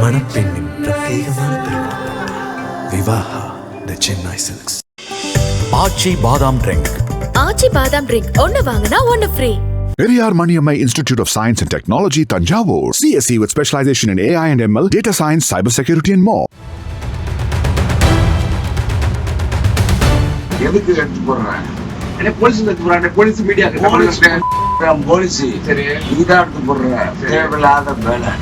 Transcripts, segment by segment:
மணப்பெண்ணின் பிரத்யேகமான திருமணம். விவாஹா தி சென்னை சில்க்ஸ். ஆச்சி பாதாம் ட்ரிங்க். ஆச்சி பாதாம் ட்ரிங்க் ஒன்னு வாங்குனா ஒன்னு free. Periyar Maniammai Institute of Science and Technology, Tanjavur. CSE with specialization in AI and ML, data science, cybersecurity and more. எதுக்கு எடுத்து போடுறேன்? போலீஸ் எடுத்து போறாங்க. போலீஸ் மீடியா போலீஸ் சரி நீதான் எடுத்து போடுற. தேவையில்லாத வேலை.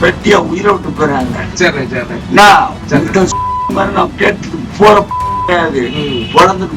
பெட்டியா உயிரை விட்டு போறாங்க. சரி சரி நான் கேட்டு போற பொழந்துட்டு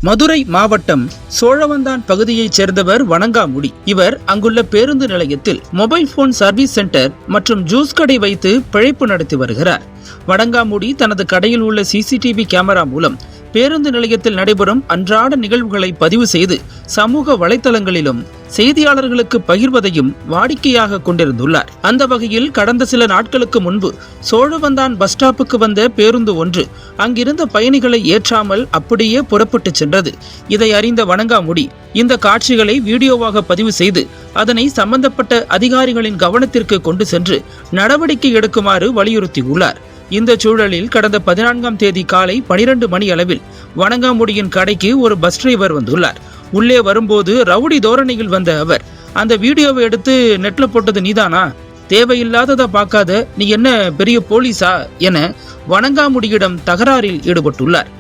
மதுரை மாவட்டம் சோழவந்தான் பகுதியைச் சேர்ந்தவர் வணங்காமுடி. இவர் அங்குள்ள பேருந்து நிலையத்தில் மொபைல் போன் சர்வீஸ் சென்டர் மற்றும் ஜூஸ் கடை வைத்து பிழைப்பு நடத்தி வருகிறார். வணங்காமுடி தனது கடையில் உள்ள சிசிடிவி கேமரா மூலம் பேருந்து நிலையத்தில் நடைபெறும் அன்றாட நிகழ்வுகளை பதிவு செய்து சமூக வலைதளங்களிலும் செய்தியாளர்களுக்கு பகிர்வதையும் வாடிக்கையாக கொண்டிருந்துள்ளார். அந்த வகையில் கடந்த சில நாட்களுக்கு முன்பு சோழவந்தான் பஸ் ஸ்டாப்புக்கு வந்த பேருந்து ஒன்று அங்கிருந்த பயணிகளை ஏற்றாமல் அப்படியே புறப்பட்டு சென்றது. இதை அறிந்த வணங்காமுடி இந்த காட்சிகளை வீடியோவாக பதிவு செய்து அதனை சம்பந்தப்பட்ட அதிகாரிகளின் கவனத்திற்கு கொண்டு சென்று நடவடிக்கை எடுக்குமாறு வலியுறுத்தியுள்ளார். இந்த சூழலில் கடந்த 14ஆம் தேதி காலை 12 மணி அளவில் வணங்காமுடியின் கடைக்கு ஒரு பஸ் டிரைவர் வந்துள்ளார். உள்ளே வரும்போது ரவுடி தோரணையில் வந்த அவர் அந்த வீடியோவை எடுத்து நெட்ல போட்டது நீதானா, தேவையில்லாததை பார்க்காத, நீ என்ன பெரிய போலீஸா என வணங்காமுடியிடம் தகராறில் ஈடுபட்டுள்ளார்.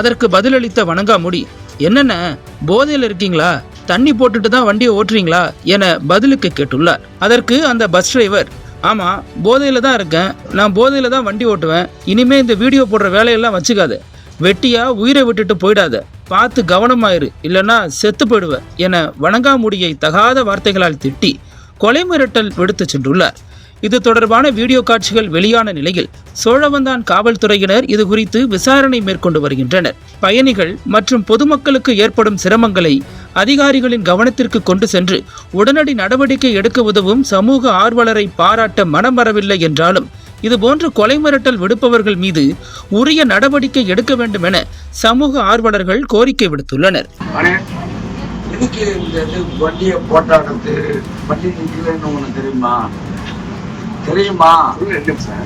அதற்கு பதிலளித்த வணங்காமுடி, என்னென்ன போதையில் இருக்கீங்களா, தண்ணி போட்டுட்டு தான் வண்டியை ஓட்டுறீங்களா என பதிலுக்கு கேட்டுள்ளார். அதற்கு அந்த பஸ் டிரைவர், ஆமா போதையில தான் இருக்கேன், நான் போதையில தான் வண்டி ஓட்டுவேன், இனிமே இந்த வீடியோ போடுற வேலையெல்லாம் வச்சுக்காத, வெட்டியா உயிரை விட்டுட்டு போயிடாத, பார்த்து கவனமாயிரு, இல்லைன்னா செத்து போயிடுவ என வணங்காமுடியை தகாத வார்த்தைகளால் திட்டி கொலை மிரட்டல் விடுத்து சென்றுள்ளார். இது தொடர்பான வீடியோ காட்சிகள் வெளியான நிலையில் சோழவந்தான் காவல்துறையினர் இது குறித்து விசாரணை மேற்கொண்டு வருகின்றனர். பயணிகள் மற்றும் பொதுமக்களுக்கு ஏற்படும் சிரமங்களை அதிகாரிகளின் கவனத்திற்கு கொண்டு சென்று உடனடி நடவடிக்கை எடுக்க உதவும் சமூக ஆர்வலரை பாராட்ட மனம் வரவில்லை என்றாலும் இதுபோன்ற கொலை மிரட்டல் விடுப்பவர்கள் மீது உரிய நடவடிக்கை எடுக்க வேண்டும் என சமூக ஆர்வலர்கள் கோரிக்கை விடுத்துள்ளனர். எதுக்கு இந்த வண்டியை போட்டாடுறது, வண்டி நிற்கலன்னு உனக்கு தெரியுமா?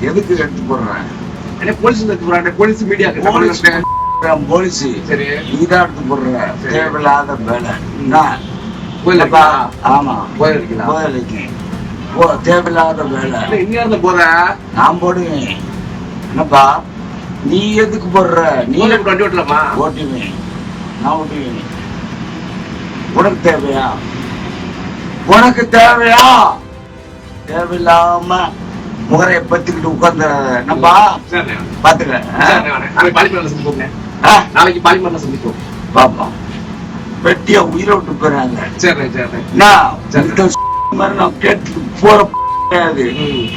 எதுக்கு எடுத்து போடுறேன்? போலீஸ் எடுத்து போறாங்க. போலீஸ் மீடியா போலீஸ் சரி நீதான் எடுத்து போடுற. தேவையில்லாத வேலை. ஆமா போதலைக்கு தேவையில்லாத வேலை. இன்னும் போற நான் போடுவேன். என்னப்பா நீ எதுக்கு போடுற? நீ வண்டி ஓட்டலாமா? ஓட்டுவேன், நான் ஓட்டுவேன். உனக்கு தேவையா? உனக்கு தேவையா? தேவையில்லாம முகரைய பத்திக்கிட்டு உட்கார்ந்து என்னப்பா பாத்துக்க. நாளைக்கு பாலிமர்ல சந்திப்போம். பாப்பா வெட்டியா உயிரை விட்டு போறாங்க. சரி சரி நான் கேட்டு போற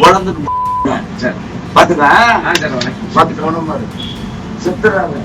பொழந்துட்டு பாத்துக்க செத்துறாங்க.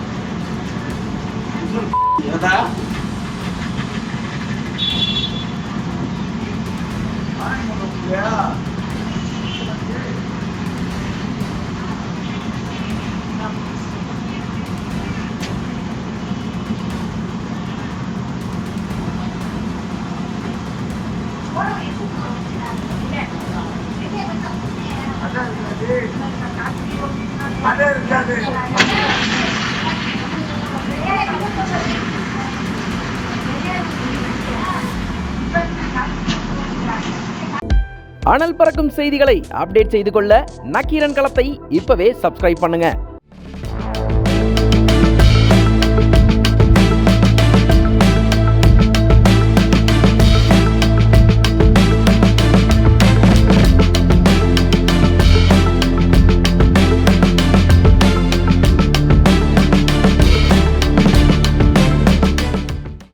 அனல் பறக்கும் செய்திகளை அப்டேட் செய்து கொள்ள நக்கீரன் களத்தை இப்பவே சப்ஸ்கிரைப் பண்ணுங்க.